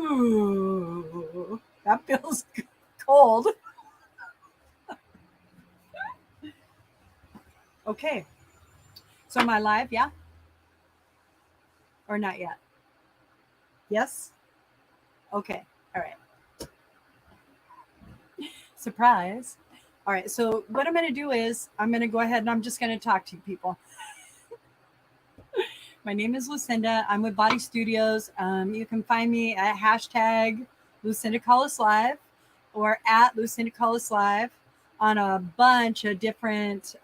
Ooh, that feels cold. Okay. So am I live? Yeah? Or not yet? Yes? Okay. All right. Surprise. All right. So what I'm going to do is I'm going to go ahead and I'm just going to talk to you people. My name is Lucinda. I'm with Body Studios. You can find me at hashtag Lucinda Call Us Live or at Lucinda Call Us Live on a bunch of different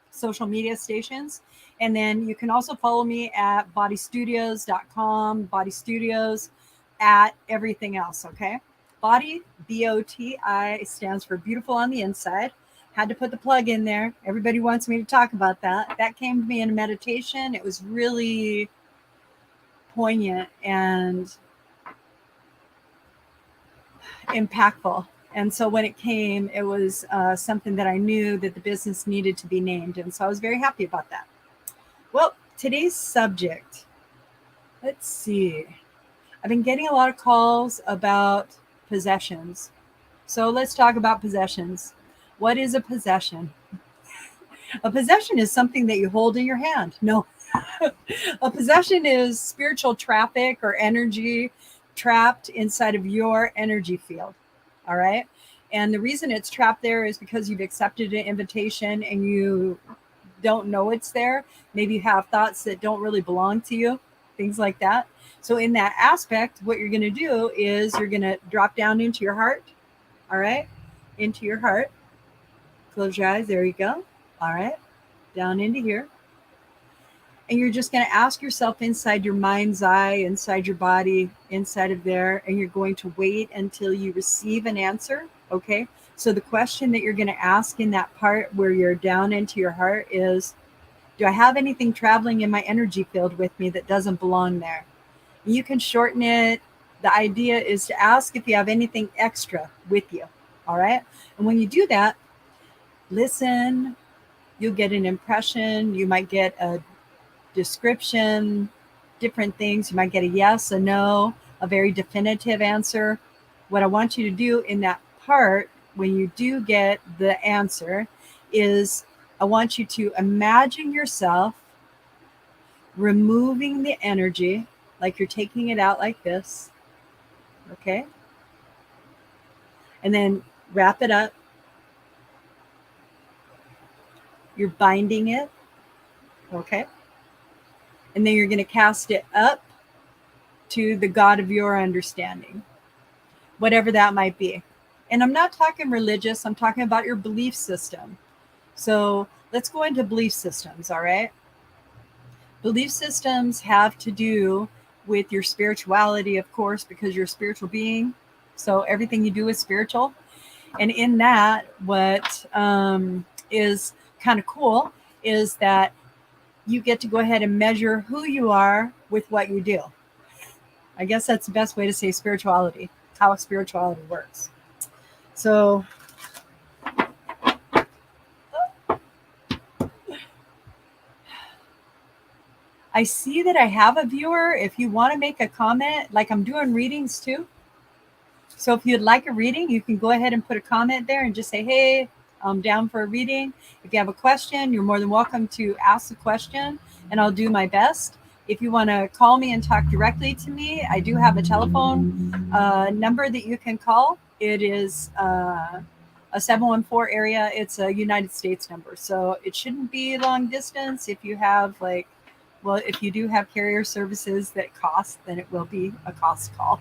social media stations. And then you can also follow me at botistudios.com, Body Studios, at everything else. Okay. Body, BOTI, stands for beautiful on the inside. Had to put the plug in there. Everybody wants me to talk about that. That came to me in a meditation. It was really poignant and impactful. And so when it came, it was something that I knew that the business needed to be named. And so I was very happy about that. Well, today's subject, let's see. I've been getting a lot of calls about possessions. So let's talk about possessions. What is a possession? A possession is something that you hold in your hand. No. A possession is spiritual traffic or energy trapped inside of your energy field. All right. And the reason it's trapped there is because you've accepted an invitation and you don't know it's there. Maybe you have thoughts that don't really belong to you, things like that. So, in that aspect, what you're going to do is you're going to drop down into your heart. All right. Into your heart. Close your eyes. There you go. All right. Down into here. And you're just going to ask yourself inside your mind's eye, inside your body, inside of there, and you're going to wait until you receive an answer. Okay. So the question that you're going to ask in that part where you're down into your heart is, do I have anything traveling in my energy field with me that doesn't belong there? You can shorten it. The idea is to ask if you have anything extra with you. All right. And when you do that, listen, you'll get an impression. You might get a description, different things. You might get a yes, a no, a very definitive answer. What I want you to do in that part, when you do get the answer, is I want you to imagine yourself removing the energy, like you're taking it out like this. Okay. And then wrap it up. You're binding it. Okay. And then you're going to cast it up to the God of your understanding, whatever that might be. And I'm not talking religious, I'm talking about your belief system. So let's go into belief systems, all right? Belief systems have to do with your spirituality, of course, because you're a spiritual being. So everything you do is spiritual. And in that, what is kind of cool is that you get to go ahead and measure who you are with what you do. I guess that's the best way to say spirituality, how spirituality works. So I see that I have a viewer. If you want to make a comment, like I'm doing readings too. So if you'd like a reading, you can go ahead and put a comment there and just say, hey, I'm down for a reading. If you have a question, you're more than welcome to ask the question and I'll do my best. If you want to call me and talk directly to me, I do have a telephone number that you can call. It is a 714 area. It's a United States number. So it shouldn't be long distance. If you have if you do have carrier services that cost, then it will be a cost call.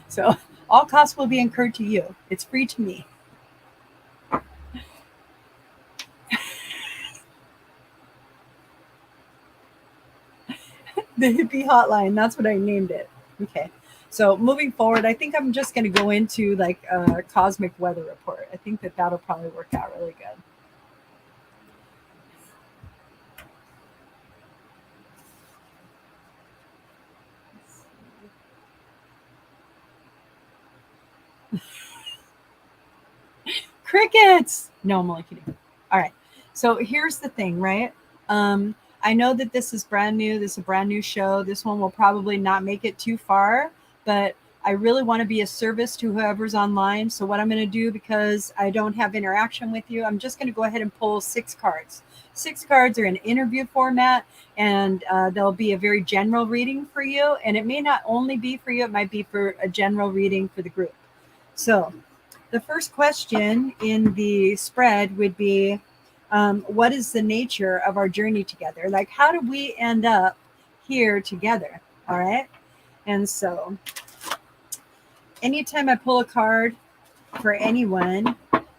So all costs will be incurred to you. It's free to me. The hippie hotline. That's what I named it. Okay. So moving forward, I think I'm just going to go into like a cosmic weather report. I think that that'll probably work out really good. Crickets. No, I'm only kidding. All right. So here's the thing, right? I know that this is brand new. This is a brand new show. This one will probably not make it too far, but I really want to be a service to whoever's online. So what I'm going to do, because I don't have interaction with you, I'm just going to go ahead and pull 6 cards. 6 cards are in interview format, and they'll be a very general reading for you. And it may not only be for you, it might be for a general reading for the group. So the first question in the spread would be, what is the nature of our journey together? Like, how do we end up here together? All right. And so anytime I pull a card for anyone,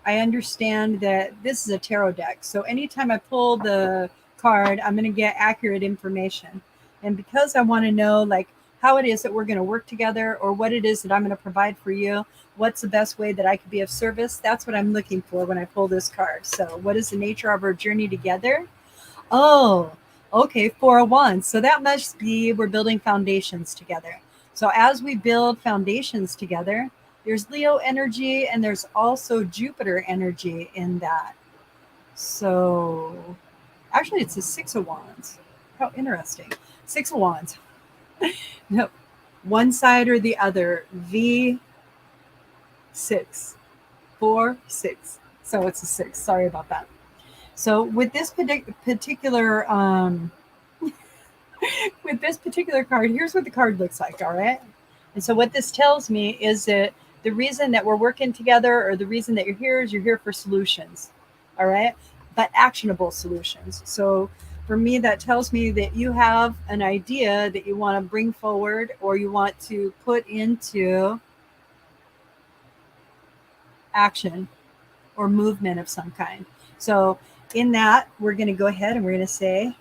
I understand that this is a tarot deck. So anytime I pull the card, I'm going to get accurate information. And because I want to know, like, how it is that we're going to work together, or what it is that I'm going to provide for you, what's the best way that I could be of service, that's what I'm looking for when I pull this card. So what is the nature of our journey together? Oh, okay, 4 of Wands. So that must be we're building foundations together. So as we build foundations together, there's Leo energy, and there's also Jupiter energy in that. So actually, it's a 6 of Wands. How interesting. 6 of Wands. No, one side or the other. V6. 4, 6. So it's a 6. Sorry about that. So with this particular with this particular card, here's what the card looks like. All right. And so what this tells me is that the reason that we're working together, or the reason that you're here, is you're here for solutions. All right. But actionable solutions. So for me, that tells me that you have an idea that you want to bring forward, or you want to put into action or movement of some kind. So in that, we're going to go ahead and we're going to say,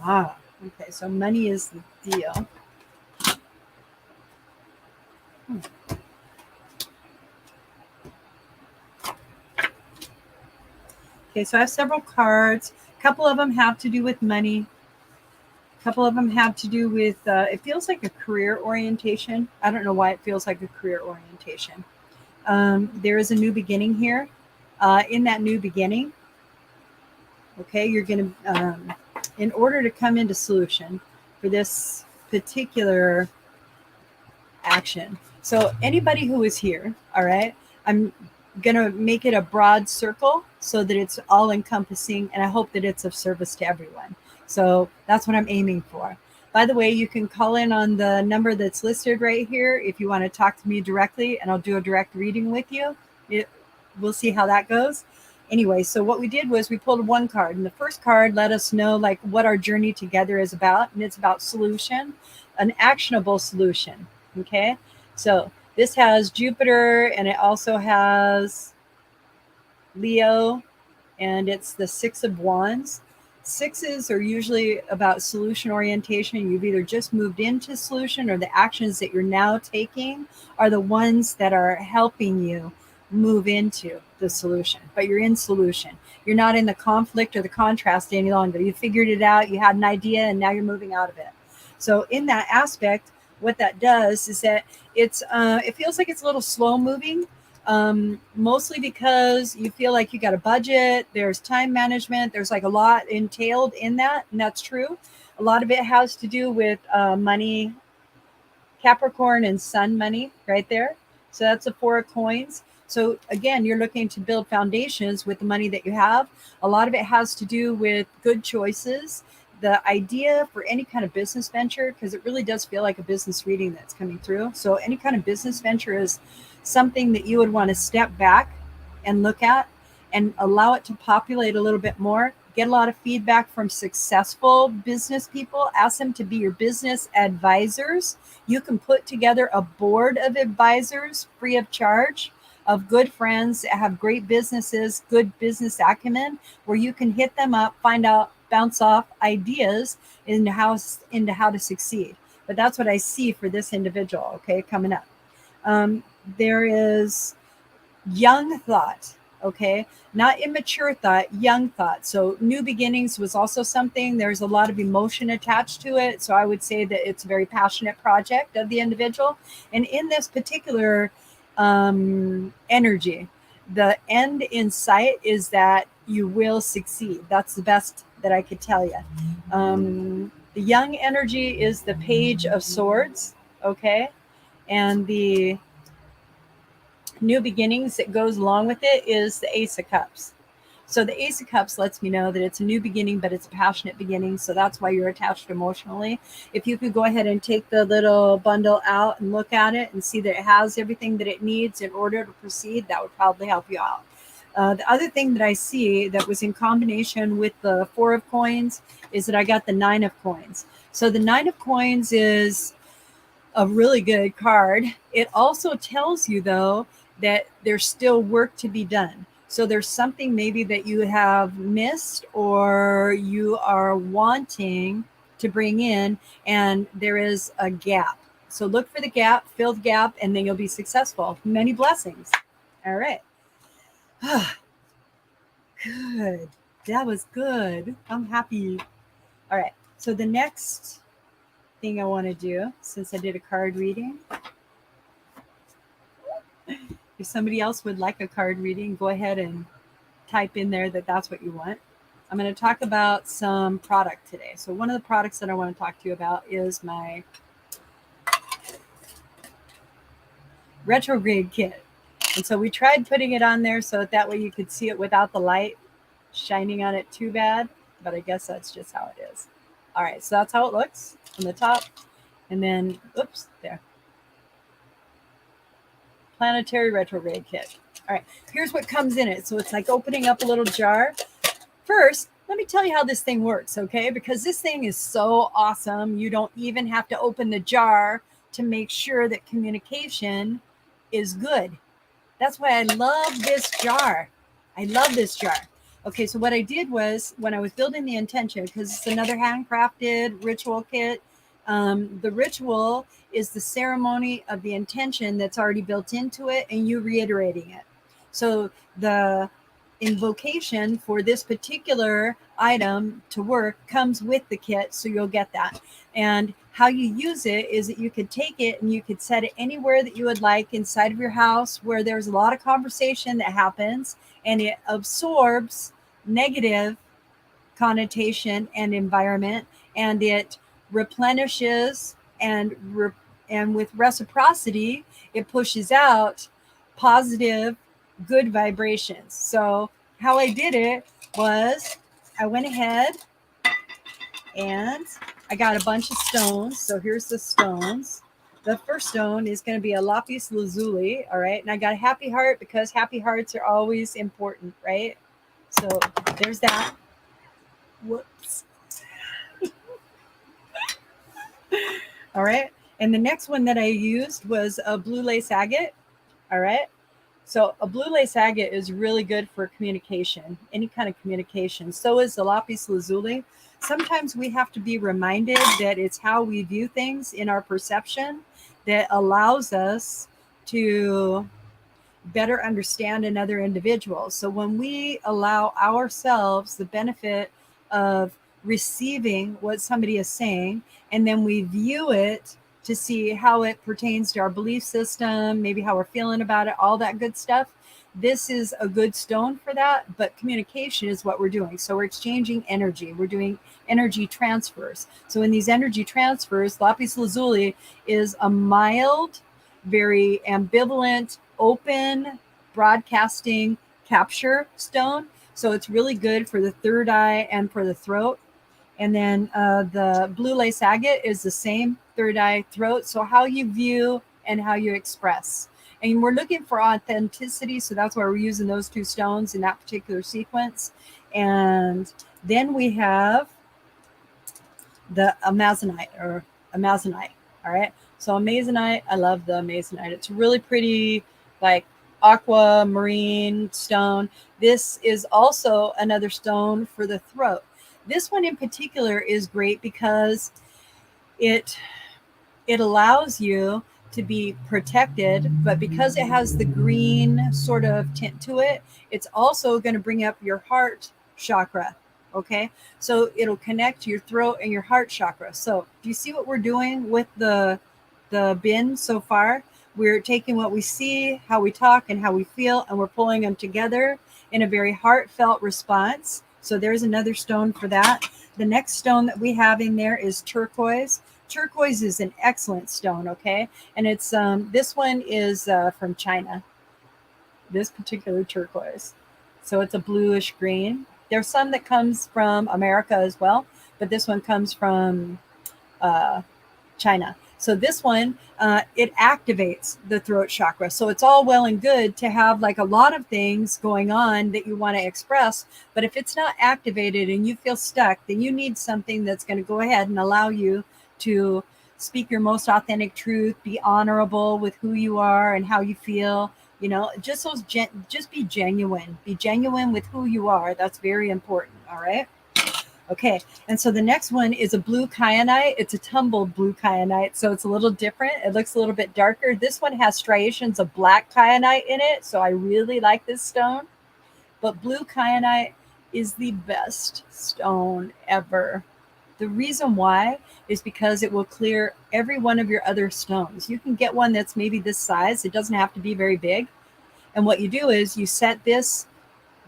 okay, so money is the deal. Okay, so I have several cards. A couple of them have to do with money. A couple of them have to do with, it feels like a career orientation. I don't know why it feels like a career orientation. There is a new beginning here. In that new beginning, okay, you're going to, in order to come into solution for this particular action. So anybody who is here, all right, I'm going to make it a broad circle so that it's all encompassing, and I hope that it's of service to everyone. So that's what I'm aiming for. By the way, you can call in on the number that's listed right here if you want to talk to me directly, and I'll do a direct reading with you. We'll see how that goes. Anyway, so what we did was we pulled one card, and the first card let us know like what our journey together is about, and it's about solution, an actionable solution. Okay, so this has Jupiter, and it also has Leo, and it's the 6 of Wands. 6s are usually about solution orientation. You've either just moved into solution, or the actions that you're now taking are the ones that are helping you move into the solution. But you're in solution. You're not in the conflict or the contrast any longer. You figured it out. You had an idea, and now you're moving out of it. So in that aspect, what that does is that it feels like it's a little slow moving, mostly because you feel like you got a budget, there's time management, there's like a lot entailed in that, and that's true. A lot of it has to do with money, Capricorn and Sun money right there. So that's a 4 of coins. So again, you're looking to build foundations with the money that you have. A lot of it has to do with good choices. The idea for any kind of business venture, because it really does feel like a business reading that's coming through. So any kind of business venture is something that you would want to step back and look at and allow it to populate a little bit more. Get a lot of feedback from successful business people. Ask them to be your business advisors. You can put together a board of advisors free of charge, of good friends that have great businesses, good business acumen, where you can hit them up, find out, bounce off ideas into how to succeed. But that's what I see for this individual, okay, coming up. There is young thought, okay, not immature thought, young thought. So new beginnings was also something. There's a lot of emotion attached to it. So I would say that it's a very passionate project of the individual. And in this particular energy, the end in sight is that you will succeed. That's the best that I could tell you. The young energy is the Page of Swords, okay? And the new beginnings that goes along with it is the Ace of Cups. So the Ace of Cups lets me know that it's a new beginning, but it's a passionate beginning. So that's why you're attached emotionally. If you could go ahead and take the little bundle out and look at it and see that it has everything that it needs in order to proceed, that would probably help you out. The other thing that I see that was in combination with the 4 of coins is that I got the 9 of coins. So the 9 of coins is a really good card. It also tells you, though, that there's still work to be done. So there's something maybe that you have missed or you are wanting to bring in, and there is a gap. So look for the gap, fill the gap, and then you'll be successful. Many blessings. All right. Good. That was good. I'm happy. All right. So the next thing I want to do, since I did a card reading, if somebody else would like a card reading, go ahead and type in there that that's what you want. I'm going to talk about some product today. So one of the products that I want to talk to you about is my retrograde kit. And so we tried putting it on there so that way you could see it without the light shining on it too bad, but I guess that's just how it is. All right, so that's how it looks from the top. And then, oops, there. Planetary Retrograde Kit. All right, here's what comes in it. So it's like opening up a little jar. First, let me tell you how this thing works, okay? Because this thing is so awesome. You don't even have to open the jar to make sure that communication is good. That's why I love this jar. I love this jar. Okay, so what I did was when I was building the intention, because it's another handcrafted ritual kit, the ritual is the ceremony of the intention that's already built into it and you reiterating it. So the invocation for this particular item to work comes with the kit, so you'll get that. And how you use it is that you could take it and you could set it anywhere that you would like inside of your house where there's a lot of conversation that happens and it absorbs negative connotation and environment, and it replenishes and with reciprocity it pushes out positive good vibrations. So how I did it was I went ahead and I got a bunch of stones. So here's the stones. The first stone is going to be a Lapis Lazuli. All right. And I got a happy heart because happy hearts are always important, right? So there's that. Whoops. All right. And the next one that I used was a blue lace agate. All right. So a blue lace agate is really good for communication, any kind of communication. So is the Lapis Lazuli. Sometimes we have to be reminded that it's how we view things in our perception that allows us to better understand another individual. So when we allow ourselves the benefit of receiving what somebody is saying, and then we view it to see how it pertains to our belief system, maybe how we're feeling about it, all that good stuff. This is a good stone for that, but communication is what we're doing. So we're exchanging energy. We're doing energy transfers. So in these energy transfers, Lapis Lazuli is a mild, very ambivalent, open broadcasting capture stone. So it's really good for the third eye and for the throat. And then the blue lace agate is the same, third eye, throat. So how you view and how you express. And we're looking for authenticity. So that's why we're using those two stones in that particular sequence. And then we have the Amazonite or Amazonite. All right. So Amazonite, I love the Amazonite. It's really pretty, like aquamarine stone. This is also another stone for the throat. This one in particular is great because it allows you to be protected, but because it has the green sort of tint to it, it's also going to bring up your heart chakra. Okay, so it'll connect your throat and your heart chakra. So do you see what we're doing with the bin so far? We're taking what we see, how we talk, and how we feel, and we're pulling them together in a very heartfelt response. So there's another stone for that. The next stone that we have in there is turquoise. Turquoise is an excellent stone, okay? And it's this one is from China, this particular turquoise. So it's a bluish green. There's some that comes from America as well, but this one comes from uh, China. So this one, it activates the throat chakra. So it's all well and good to have like a lot of things going on that you want to express. But if it's not activated and you feel stuck, then you need something that's going to go ahead and allow you to speak your most authentic truth, be honorable with who you are and how you feel. You know, just just be genuine. Be genuine with who you are. That's very important. All right. Okay, and so the next one is a blue kyanite. It's a tumbled blue kyanite, so it's a little different. It looks a little bit darker. This one has striations of black kyanite in it, so I really like this stone. But blue kyanite is the best stone ever. The reason why is because it will clear every one of your other stones. You can get one that's maybe this size. It doesn't have to be very big. And what you do is you set this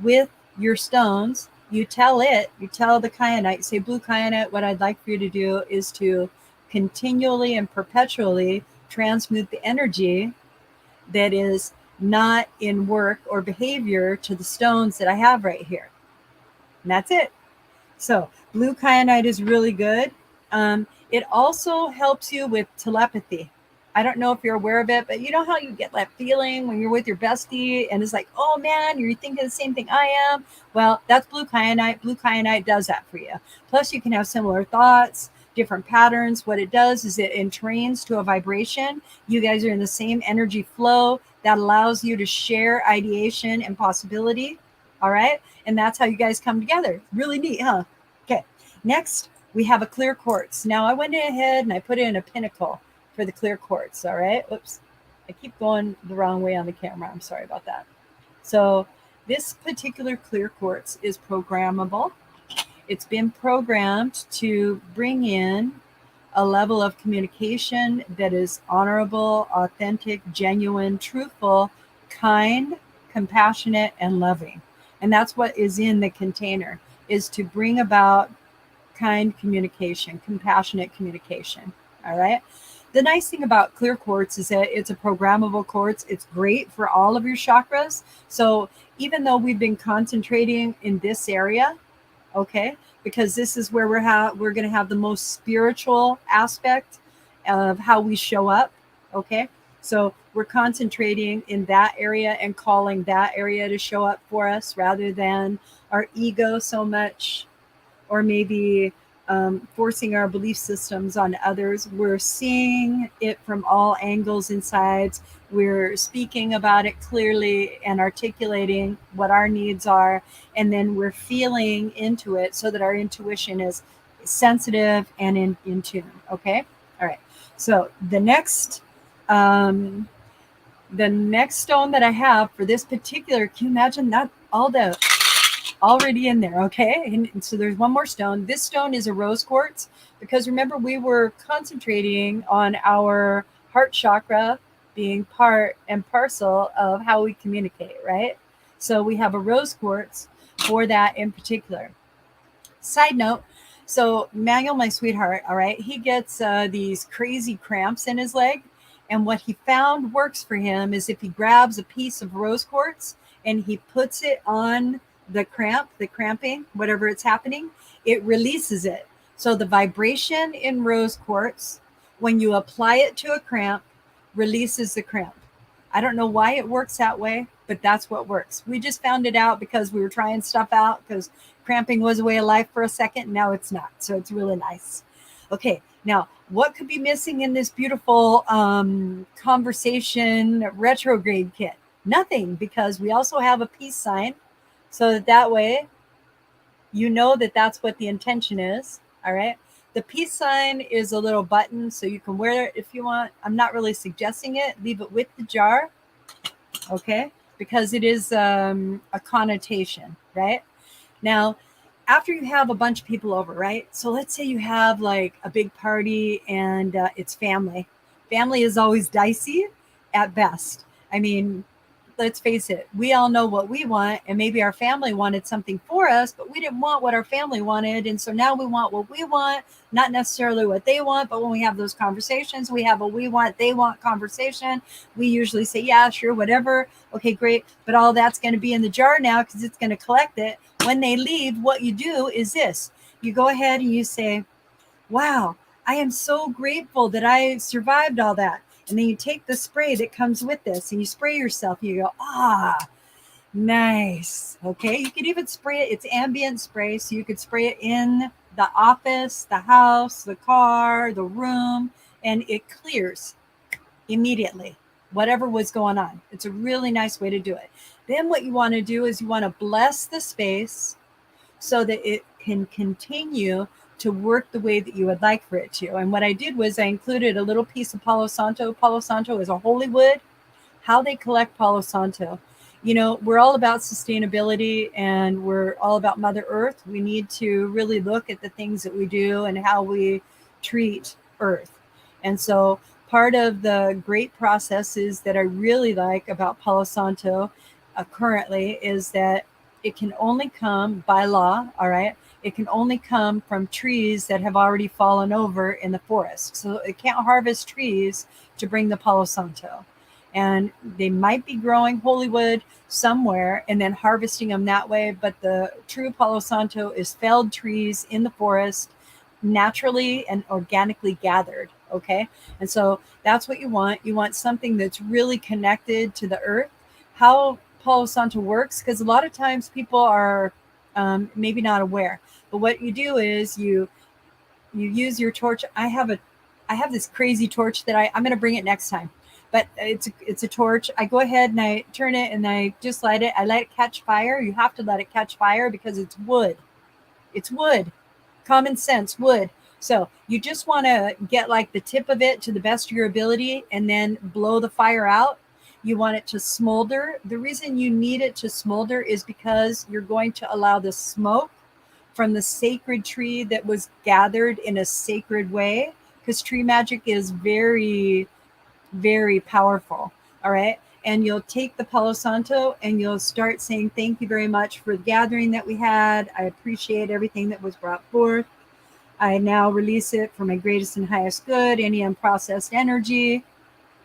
with your stones. You tell the kyanite, say, blue kyanite, what I'd like for you to do is to continually and perpetually transmute the energy that is not in work or behavior to the stones that I have right here. And that's it. So blue kyanite is really good. It also helps you with telepathy. I don't know if you're aware of it, but you know how you get that feeling when you're with your bestie and it's like, oh man, you're thinking the same thing I am. Well, that's blue kyanite. Blue kyanite does that for you. Plus you can have similar thoughts, different patterns. What it does is it entrains to a vibration. You guys are in the same energy flow that allows you to share ideation and possibility. All right. And that's how you guys come together. Really neat, huh? Okay. Next, we have a clear quartz. Now I went ahead and I put it in a pinnacle for the clear quartz. All right. Oops. I keep going the wrong way on the camera. I'm sorry about that. So this particular clear quartz is programmable. It's been programmed to bring in a level of communication that is honorable, authentic, genuine, truthful, kind, compassionate, and loving. And that's what is in the container, is to bring about kind communication, compassionate communication. All right. The nice thing about clear quartz is that it's a programmable quartz. It's great for all of your chakras. So even though we've been concentrating in this area, okay, because this is where we're going to have the most spiritual aspect of how we show up, okay? So we're concentrating in that area and calling that area to show up for us rather than our ego so much, or maybe forcing our belief systems on others. We're seeing it from all angles and sides. We're speaking about it clearly and articulating what our needs are. And then we're feeling into it so that our intuition is sensitive and in tune. Okay. All right. So the next stone that I have for this particular, can you imagine that? All the already in there. Okay. And so there's one more stone. This stone is a rose quartz, because remember, we were concentrating on our heart chakra being part and parcel of how we communicate, right? So we have a rose quartz for that in particular. Side note, so Manuel, my sweetheart, all right, he gets these crazy cramps in his leg. And what he found works for him is if he grabs a piece of rose quartz and he puts it on the cramping, whatever it's happening, it releases it. So the vibration in rose quartz, when you apply it to a cramp, releases the cramp. I don't know why it works that way, but that's what works. We just found it out because we were trying stuff out, because cramping was a way of life for a second. And now it's not. So it's really nice. Okay. Now, what could be missing in this beautiful conversation retrograde kit? Nothing, because we also have a peace sign. So that way, you know that that's what the intention is. All right. The peace sign is a little button, so you can wear it if you want. I'm not really suggesting it. Leave it with the jar. Okay. Because it is a connotation, right? Now, after you have a bunch of people over, right? So let's say you have like a big party and it's family. Family is always dicey at best. I mean, let's face it, we all know what we want, and maybe our family wanted something for us, but we didn't want what our family wanted. And so now we want what we want, not necessarily what they want. But when we have those conversations, we have a we want, they want conversation. We usually say, yeah, sure, whatever. Okay, great. But all that's going to be in the jar now because it's going to collect it. When they leave, what you do is this. You go ahead and you say, wow, I am so grateful that I survived all that. And then you take the spray that comes with this and you spray yourself. You go, ah, nice. Okay. You could even spray it. It's ambient spray. So you could spray it in the office, the house, the car, the room, and it clears immediately whatever was going on. It's a really nice way to do it. Then what you want to do is you want to bless the space so that it can continue to work the way that you would like for it to. And what I did was I included a little piece of Palo Santo. Palo Santo is a holy wood. How they collect Palo Santo. You know, we're all about sustainability and we're all about Mother Earth. We need to really look at the things that we do and how we treat Earth. And so part of the great processes that I really like about Palo Santo currently is that it can only come by law, all right? It can only come from trees that have already fallen over in the forest. So it can't harvest trees to bring the Palo Santo. And they might be growing holy wood somewhere and then harvesting them that way. But the true Palo Santo is felled trees in the forest, naturally and organically gathered. Okay. And so that's what you want. You want something that's really connected to the earth. How Palo Santo works, because a lot of times people are maybe not aware. But what you do is you use your torch. I have this crazy torch that I'm going to bring it next time. But it's a torch. I go ahead and I turn it and I just light it. I let it catch fire. You have to let it catch fire because it's wood. It's wood. Common sense, wood. So you just want to get like the tip of it to the best of your ability and then blow the fire out. You want it to smolder. The reason you need it to smolder is because you're going to allow the smoke from the sacred tree that was gathered in a sacred way, because tree magic is very, very powerful. All right. And you'll take the Palo Santo and you'll start saying, thank you very much for the gathering that we had. I appreciate everything that was brought forth. I now release it for my greatest and highest good, any unprocessed energy.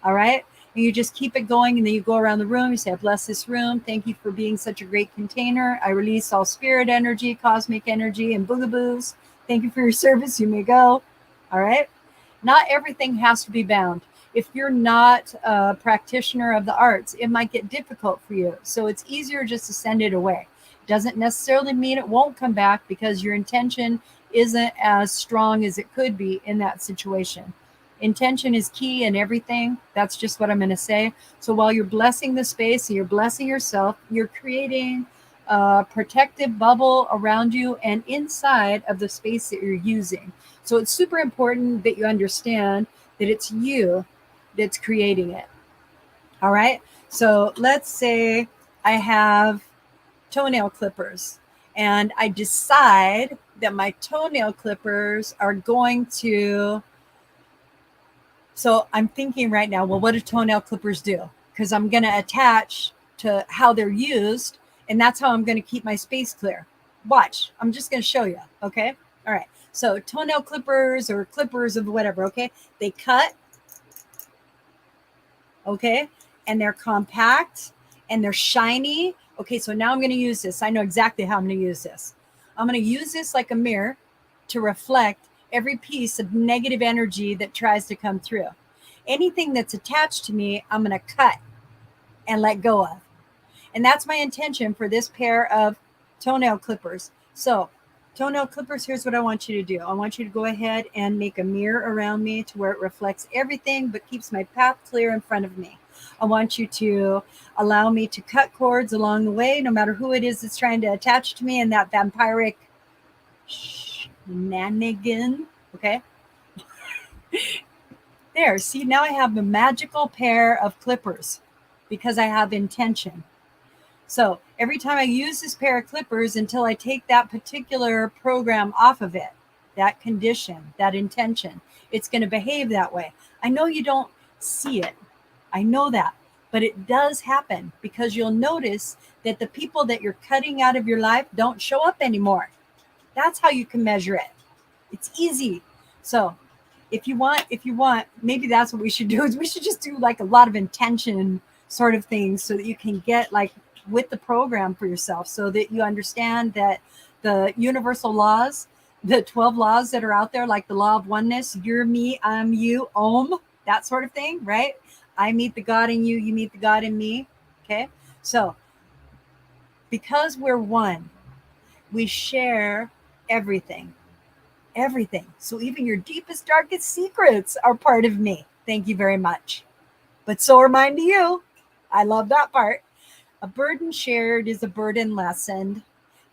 All right. And you just keep it going. And then you go around the room. You say, I bless this room. Thank you for being such a great container. I release all spirit energy, cosmic energy, and boogaboos. Thank you for your service. You may go. All right. Not everything has to be bound. If you're not a practitioner of the arts, it might get difficult for you. So it's easier just to send it away. Doesn't necessarily mean it won't come back because your intention isn't as strong as it could be in that situation. Intention is key in everything. That's just what I'm going to say. So while you're blessing the space and you're blessing yourself, you're creating a protective bubble around you and inside of the space that you're using. So it's super important that you understand that it's you that's creating it. All right. So let's say I have toenail clippers and I decide that my toenail clippers are going to. So I'm thinking right now, well, what do toenail clippers do? Because I'm going to attach to how they're used. And that's how I'm going to keep my space clear. Watch. I'm just going to show you. Okay. All right. So toenail clippers or clippers of whatever. Okay. They cut. Okay. And they're compact and they're shiny. Okay. So now I'm going to use this. I know exactly how I'm going to use this. I'm going to use this like a mirror to reflect every piece of negative energy that tries to come through. Anything that's attached to me, I'm going to cut and let go of. And that's my intention for this pair of toenail clippers. So toenail clippers, here's what I want you to do. I want you to go ahead and make a mirror around me to where it reflects everything but keeps my path clear in front of me. I want you to allow me to cut cords along the way, no matter who it is that's trying to attach to me in that vampiric shenanigan. Okay. There. See, now I have a magical pair of clippers because I have intention. So every time I use this pair of clippers until I take that particular program off of it, that condition, that intention, it's going to behave that way. I know you don't see it. I know that. But it does happen because you'll notice that the people that you're cutting out of your life don't show up anymore. That's how you can measure it. It's easy. So if you want, maybe that's what we should do, is we should just do like a lot of intention sort of things so that you can get like with the program for yourself, so that you understand that the universal laws, the 12 laws that are out there, like the law of oneness, you're me, I'm you, Om, that sort of thing, right? I meet the God in you, you meet the God in me. Okay. So because we're one, we share everything. Everything. So even your deepest, darkest secrets are part of me. Thank you very much. But so are mine to you. I love that part. A burden shared is a burden lessened.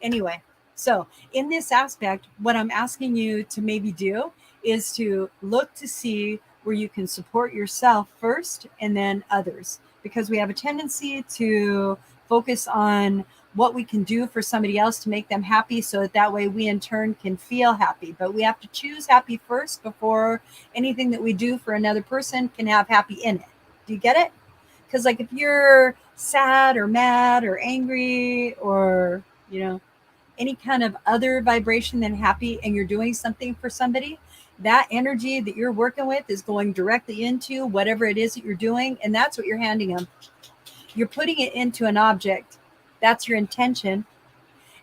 Anyway, so in this aspect, what I'm asking you to maybe do is to look to see where you can support yourself first and then others, because we have a tendency to focus on what we can do for somebody else to make them happy, so that way we in turn can feel happy. But we have to choose happy first before anything that we do for another person can have happy in it. Do you get it? Because like if you're sad or mad or angry or, any kind of other vibration than happy, and you're doing something for somebody, that energy that you're working with is going directly into whatever it is that you're doing. And that's what you're handing them. You're putting it into an object. That's your intention.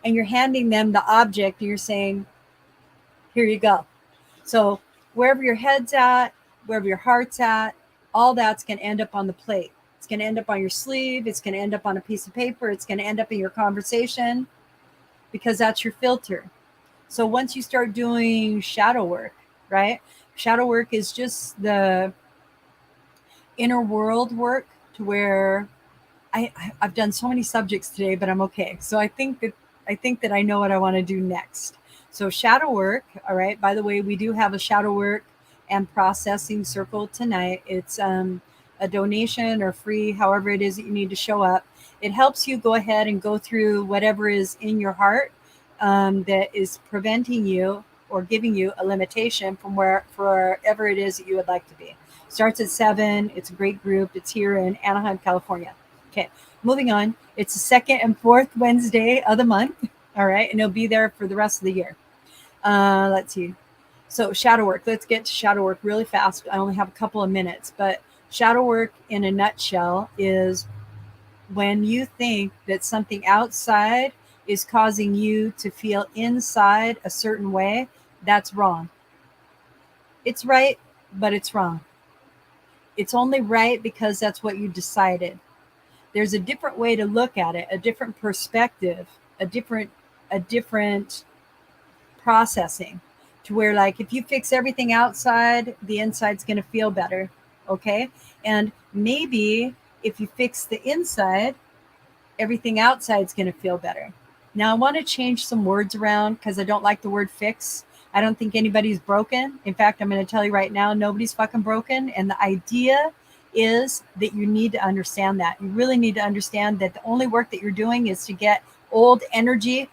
And you're handing them the object and you're saying, here you go. So wherever your head's at, wherever your heart's at, all that's going to end up on the plate. It's going to end up on your sleeve. It's going to end up on a piece of paper. It's going to end up in your conversation, because that's your filter. So once you start doing shadow work, right? Shadow work is just the inner world work, to where I've done so many subjects today, but I'm okay. So I think that I know what I want to do next. So shadow work, all right. By the way, we do have a shadow work and processing circle tonight. It's a donation or free, however it is that you need to show up. It helps you go ahead and go through whatever is in your heart that is preventing you or giving you a limitation from wherever it is that you would like to be. Starts at 7. It's a great group. It's here in Anaheim, California. Okay, moving on. It's the second and fourth Wednesday of the month. All right, and it'll be there for the rest of the year. Let's see. So shadow work. Let's get to shadow work really fast. I only have a couple of minutes, but shadow work in a nutshell is when you think that something outside is causing you to feel inside a certain way. That's wrong. It's right, but it's wrong. It's only right because that's what you decided. There's a different way to look at it, a different perspective, a different processing, to where like if you fix everything outside, the inside's going to feel better. Okay. And maybe if you fix the inside, everything outside's going to feel better. Now I want to change some words around because I don't like the word fix. I don't think anybody's broken. In fact, I'm going to tell you right now, nobody's fucking broken. And the idea is that you need to understand that. You really need to understand that the only work that you're doing is to get old energy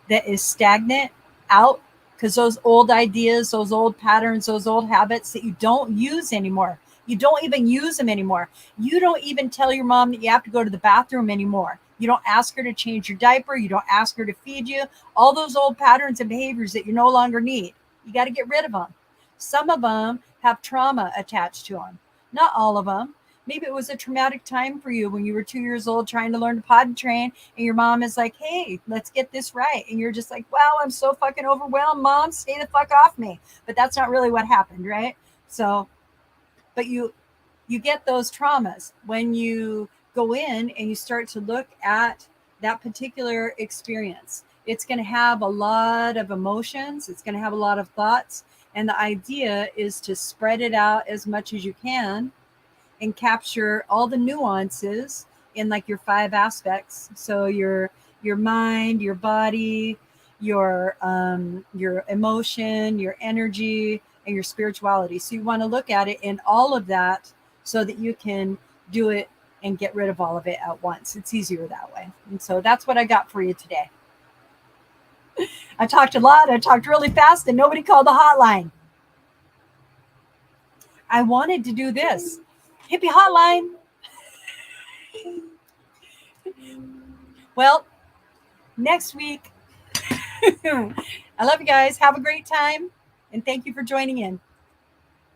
that is stagnant out, because those old ideas, those old patterns, those old habits that you don't use anymore, you don't even use them anymore. You don't even tell your mom that you have to go to the bathroom anymore. You don't ask her to change your diaper. You don't ask her to feed you. All those old patterns and behaviors that you no longer need, you got to get rid of them. Some of them have trauma attached to them. Not all of them. Maybe it was a traumatic time for you when you were 2 years old trying to learn to potty train, and your mom is like, hey, let's get this right. And you're just like, wow, I'm so fucking overwhelmed, Mom. Stay the fuck off me. But that's not really what happened, right? So, but you get those traumas when you go in and you start to look at that particular experience. It's going to have a lot of emotions. It's going to have a lot of thoughts. And the idea is to spread it out as much as you can and capture all the nuances in like your 5 aspects. So your mind, your body, your emotion, your energy, and your spirituality. So you want to look at it in all of that so that you can do it and get rid of all of it at once. It's easier that way. And so that's what I got for you today. I talked a lot. I talked really fast and nobody called the hotline. I wanted to do this. Hippie hotline. Well, next week. I love you guys. Have a great time. And thank you for joining in.